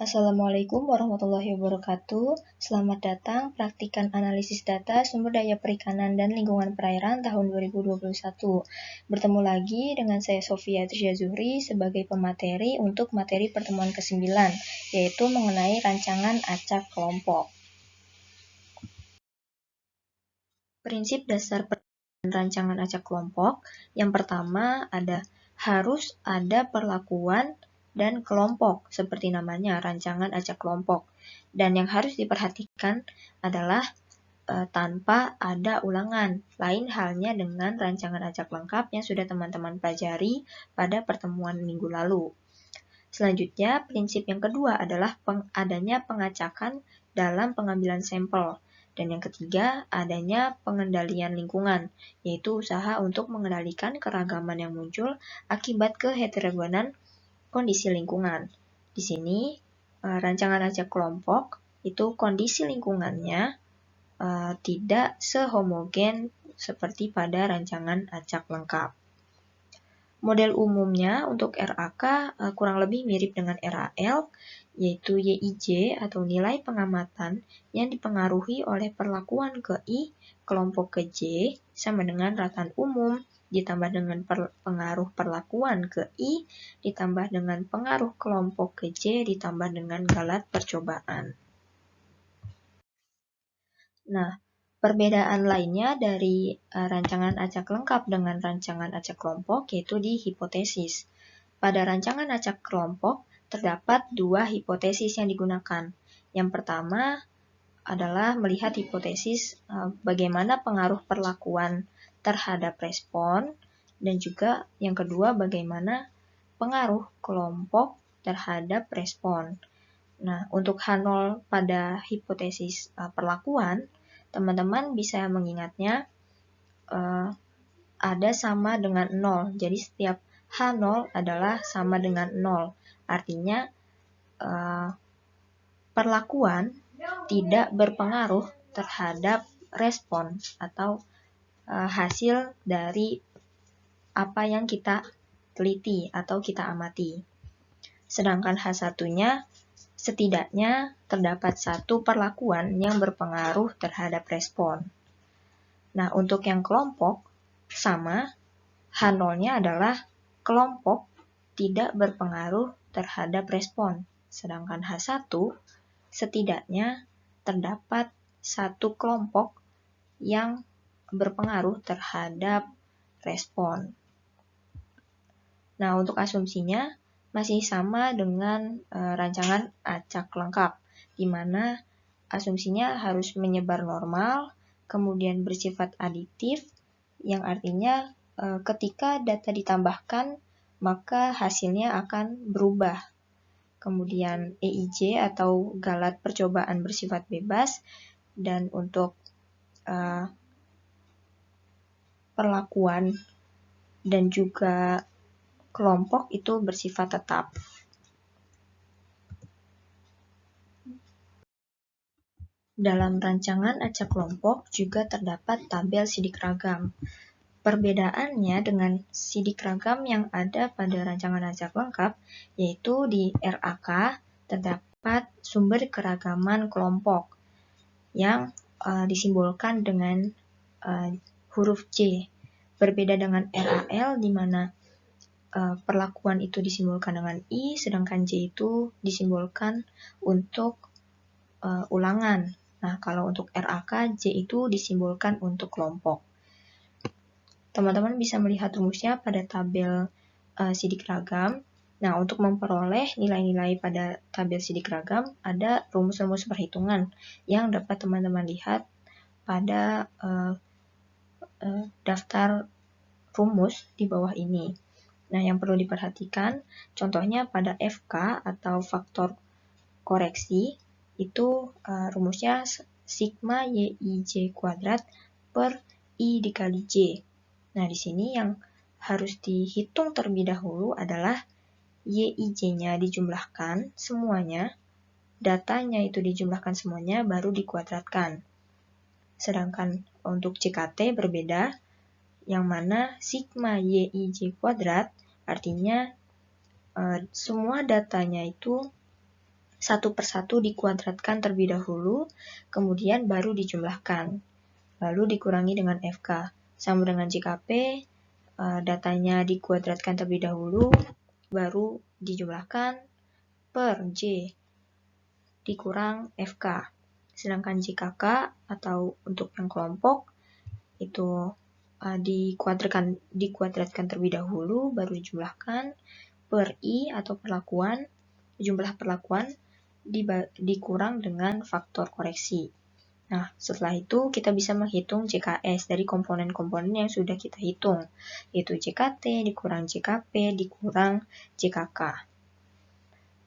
Assalamualaikum warahmatullahi wabarakatuh. Selamat datang praktikan analisis data sumber daya perikanan dan lingkungan perairan tahun 2021. Bertemu lagi dengan saya Sofia Trisya Zuhri sebagai pemateri untuk materi pertemuan ke-9, yaitu mengenai rancangan acak kelompok. Prinsip dasar rancangan acak kelompok, yang pertama harus ada perlakuan dan kelompok, seperti namanya, rancangan acak kelompok. Dan yang harus diperhatikan adalah tanpa ada ulangan, lain halnya dengan rancangan acak lengkap yang sudah teman-teman pelajari pada pertemuan minggu lalu. Selanjutnya, prinsip yang kedua adalah adanya pengacakan dalam pengambilan sampel. Dan yang ketiga, adanya pengendalian lingkungan, yaitu usaha untuk mengendalikan keragaman yang muncul akibat keheterogenan kondisi lingkungan. Di sini, rancangan acak kelompok itu kondisi lingkungannya tidak sehomogen seperti pada rancangan acak lengkap. Model umumnya untuk RAK kurang lebih mirip dengan RAL, yaitu YIJ atau nilai pengamatan yang dipengaruhi oleh perlakuan ke I kelompok ke J sama dengan rataan umum ditambah dengan pengaruh perlakuan ke I ditambah dengan pengaruh kelompok ke J ditambah dengan galat percobaan. Nah, perbedaan lainnya dari rancangan acak lengkap dengan rancangan acak kelompok yaitu di hipotesis. Pada rancangan acak kelompok terdapat dua hipotesis yang digunakan. Yang pertama adalah melihat hipotesis bagaimana pengaruh perlakuan terhadap respon, dan juga yang kedua bagaimana pengaruh kelompok terhadap respon. Nah, untuk H0 pada hipotesis perlakuan, teman-teman bisa mengingatnya ada sama dengan 0. Jadi setiap H0 adalah sama dengan 0. Artinya perlakuan tidak berpengaruh terhadap respon atau hasil dari apa yang kita teliti atau kita amati. Sedangkan H1-nya setidaknya terdapat satu perlakuan yang berpengaruh terhadap respon. Nah, untuk yang kelompok sama, H0-nya adalah kelompok tidak berpengaruh terhadap respon. Sedangkan H1 setidaknya terdapat satu kelompok yang berpengaruh terhadap respon. Nah, untuk asumsinya masih sama dengan rancangan acak lengkap, di mana asumsinya harus menyebar normal, kemudian bersifat aditif, yang artinya ketika data ditambahkan, maka hasilnya akan berubah. Kemudian EIJ atau galat percobaan bersifat bebas, dan untuk perlakuan dan juga kelompok itu bersifat tetap. Dalam rancangan acak kelompok juga terdapat tabel sidik ragam. Perbedaannya dengan sidik ragam yang ada pada rancangan acak lengkap, yaitu di RAK terdapat sumber keragaman kelompok yang disimbolkan dengan huruf J. Berbeda dengan RAL di mana perlakuan itu disimbolkan dengan I, sedangkan J itu disimbolkan untuk ulangan. Nah, kalau untuk RAK, J itu disimbolkan untuk kelompok. Teman-teman bisa melihat rumusnya pada tabel sidik ragam. Nah, untuk memperoleh nilai-nilai pada tabel sidik ragam, ada rumus-rumus perhitungan yang dapat teman-teman lihat pada daftar rumus di bawah ini. Nah, yang perlu diperhatikan, contohnya pada FK atau faktor koreksi, itu rumusnya sigma YIJ kuadrat per I dikali J. Nah, di sini yang harus dihitung terlebih dahulu adalah YIJ-nya dijumlahkan semuanya, datanya itu dijumlahkan semuanya, baru dikuadratkan. Sedangkan untuk CKT berbeda, yang mana sigma YIJ kuadrat artinya semua datanya itu satu persatu dikuadratkan terlebih dahulu, kemudian baru dijumlahkan, lalu dikurangi dengan FK. Sama dengan JKP, datanya dikuadratkan terlebih dahulu, baru dijumlahkan per J dikurang FK. Sedangkan JKK atau untuk yang kelompok itu dikuadratkan terlebih dahulu, baru dijumlahkan per I atau perlakuan, jumlah perlakuan dikurang dengan faktor koreksi. Nah, setelah itu kita bisa menghitung JKS dari komponen-komponen yang sudah kita hitung, yaitu JKT dikurang JKP dikurang JKK.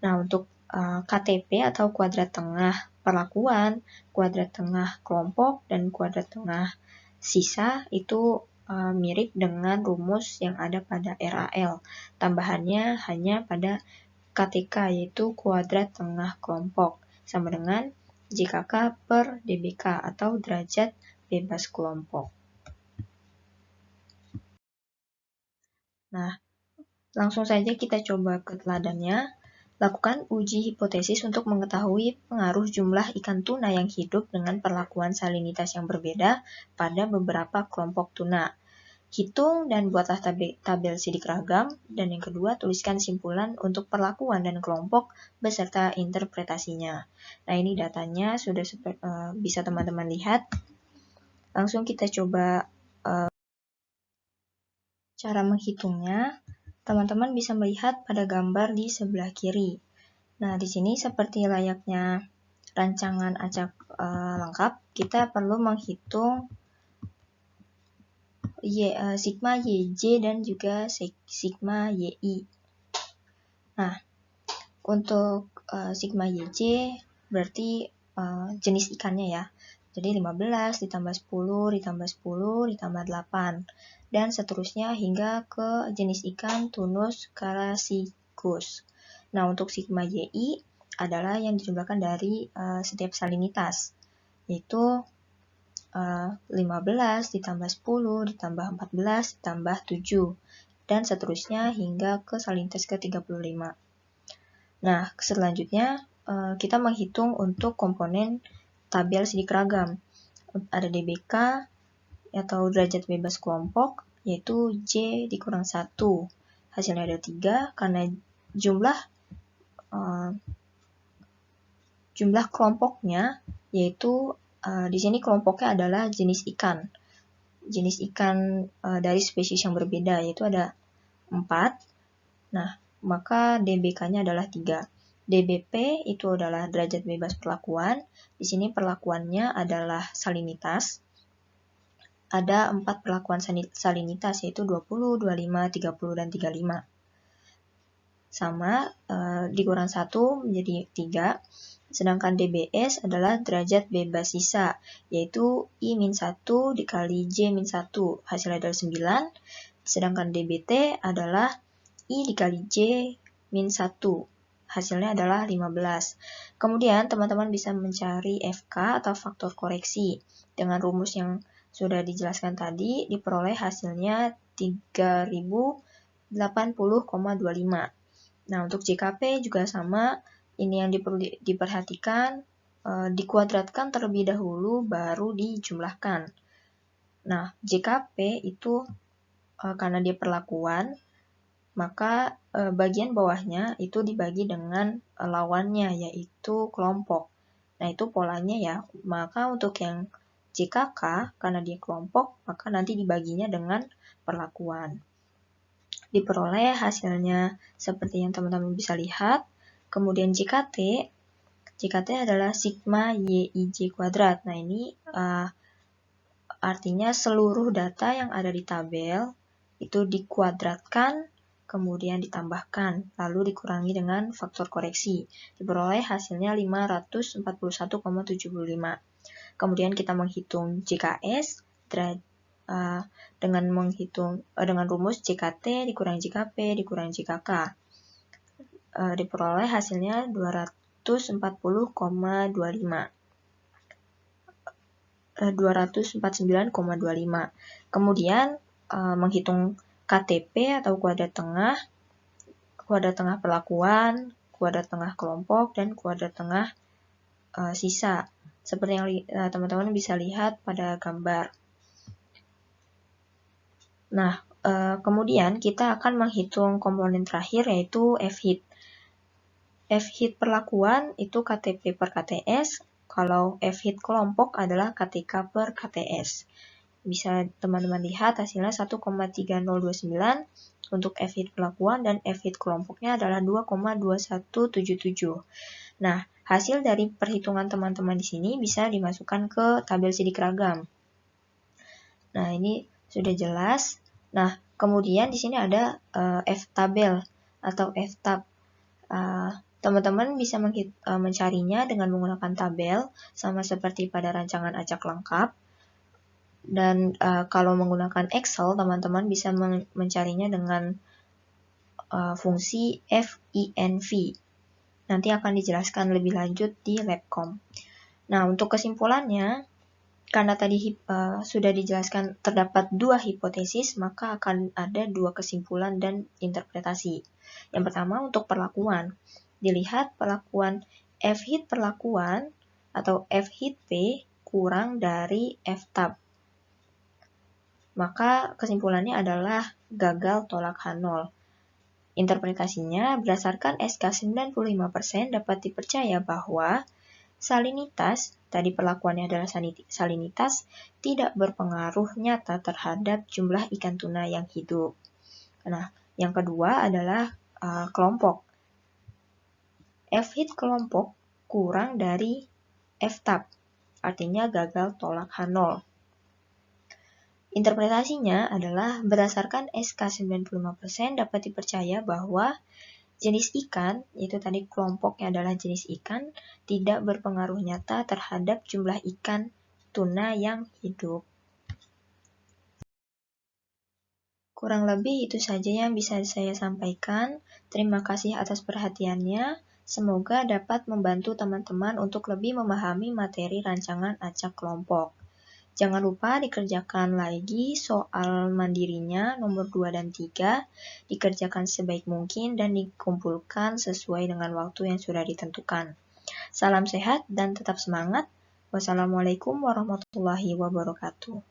Nah, untuk KTP atau kuadrat tengah perlakuan, kuadrat tengah kelompok, dan kuadrat tengah sisa itu mirip dengan rumus yang ada pada RAL. Tambahannya hanya pada KTK, yaitu kuadrat tengah kelompok, sama dengan JKK per DBK atau derajat bebas kelompok. Nah, langsung saja kita coba ke teladannya. Lakukan uji hipotesis untuk mengetahui pengaruh jumlah ikan tuna yang hidup dengan perlakuan salinitas yang berbeda pada beberapa kelompok tuna. Hitung dan buatlah tabel sidik ragam, dan yang kedua tuliskan simpulan untuk perlakuan dan kelompok beserta interpretasinya. Nah, ini datanya sudah bisa teman-teman lihat. Langsung kita coba cara menghitungnya. Teman-teman bisa melihat pada gambar di sebelah kiri. Nah, di sini seperti layaknya rancangan acak lengkap, kita perlu menghitung sigma YJ dan juga sigma YI. Nah, untuk sigma YJ berarti jenis ikannya ya. Jadi 15 ditambah 10 ditambah 10 ditambah 8 dan seterusnya hingga ke jenis ikan Tunus carassicus. Nah, untuk sigma YI adalah yang dijumlahkan dari setiap salinitas, yaitu 15 ditambah 10 ditambah 14 ditambah 7 dan seterusnya hingga ke salinitas ke-35. Nah, selanjutnya kita menghitung untuk komponen tabel sidik ragam. Ada DBK atau derajat bebas kelompok, yaitu J dikurang 1. Hasilnya ada 3 karena jumlah kelompoknya, yaitu di sini kelompoknya adalah jenis ikan. Jenis ikan dari spesies yang berbeda, yaitu ada 4. Nah, maka DBK-nya adalah 3. DBP itu adalah derajat bebas perlakuan. Di sini perlakuannya adalah salinitas. Ada 4 perlakuan salinitas, yaitu 20, 25, 30, dan 35. Sama, dikurang 1 menjadi 3. Sedangkan DBS adalah derajat bebas sisa, yaitu I-1 dikali J-1, hasilnya adalah 9. Sedangkan DBT adalah I dikali J-1, hasilnya adalah 15. Kemudian teman-teman bisa mencari FK atau faktor koreksi. Dengan rumus yang sudah dijelaskan tadi, diperoleh hasilnya 3080,25. Nah, untuk JKP juga sama. Ini yang perlu diperhatikan, dikuadratkan terlebih dahulu baru dijumlahkan. Nah, JKP itu karena dia perlakuan, maka bagian bawahnya itu dibagi dengan lawannya, yaitu kelompok. Nah, itu polanya ya. Maka untuk yang JKK, karena dia kelompok, maka nanti dibaginya dengan perlakuan. Diperoleh hasilnya seperti yang teman-teman bisa lihat. Kemudian JKT adalah sigma YIJ kuadrat. Nah, ini artinya seluruh data yang ada di tabel itu dikuadratkan, kemudian ditambahkan, lalu dikurangi dengan faktor koreksi. Diperoleh hasilnya 541,75. Kemudian kita menghitung JKS dengan rumus JKT dikurangi JKP dikurangi JKK. Diperoleh hasilnya 249,25. Kemudian menghitung KTP atau kuadrat tengah perlakuan, kuadrat tengah kelompok dan kuadrat tengah sisa. Seperti yang teman-teman bisa lihat pada gambar. Nah, kemudian kita akan menghitung komponen terakhir yaitu F-hit. F-hit perlakuan itu KTP per KTS, kalau F-hit kelompok adalah KTK per KTS. Bisa teman-teman lihat hasilnya 1,3029 untuk F-hit perlakuan dan F-hit kelompoknya adalah 2,2177. Nah, hasil dari perhitungan teman-teman di sini bisa dimasukkan ke tabel sidik ragam. Nah, ini sudah jelas. Nah, kemudian di sini ada F-tabel atau F-tab. Teman-teman bisa mencarinya dengan menggunakan tabel, sama seperti pada rancangan acak lengkap. Dan kalau menggunakan Excel, teman-teman bisa mencarinya dengan fungsi FINV. Nanti akan dijelaskan lebih lanjut di Labcom. Nah, untuk kesimpulannya, karena tadi sudah dijelaskan terdapat 2 hipotesis, maka akan ada 2 kesimpulan dan interpretasi. Yang pertama untuk perlakuan. Dilihat perlakuan F-hit perlakuan atau F-hit P kurang dari F-tab. Maka kesimpulannya adalah gagal tolak H0. Interpretasinya berdasarkan SK 95% dapat dipercaya bahwa salinitas, tadi perlakuannya adalah salinitas, tidak berpengaruh nyata terhadap jumlah ikan tuna yang hidup. Nah, yang kedua adalah kelompok. F-hit kelompok kurang dari F-tab, artinya gagal tolak H0. Interpretasinya adalah berdasarkan SK 95% dapat dipercaya bahwa jenis ikan, yaitu tadi kelompoknya adalah jenis ikan, tidak berpengaruh nyata terhadap jumlah ikan tuna yang hidup. Kurang lebih itu saja yang bisa saya sampaikan. Terima kasih atas perhatiannya. Semoga dapat membantu teman-teman untuk lebih memahami materi rancangan acak kelompok. Jangan lupa dikerjakan lagi soal mandirinya nomor 2 dan 3, dikerjakan sebaik mungkin dan dikumpulkan sesuai dengan waktu yang sudah ditentukan. Salam sehat dan tetap semangat. Wassalamualaikum warahmatullahi wabarakatuh.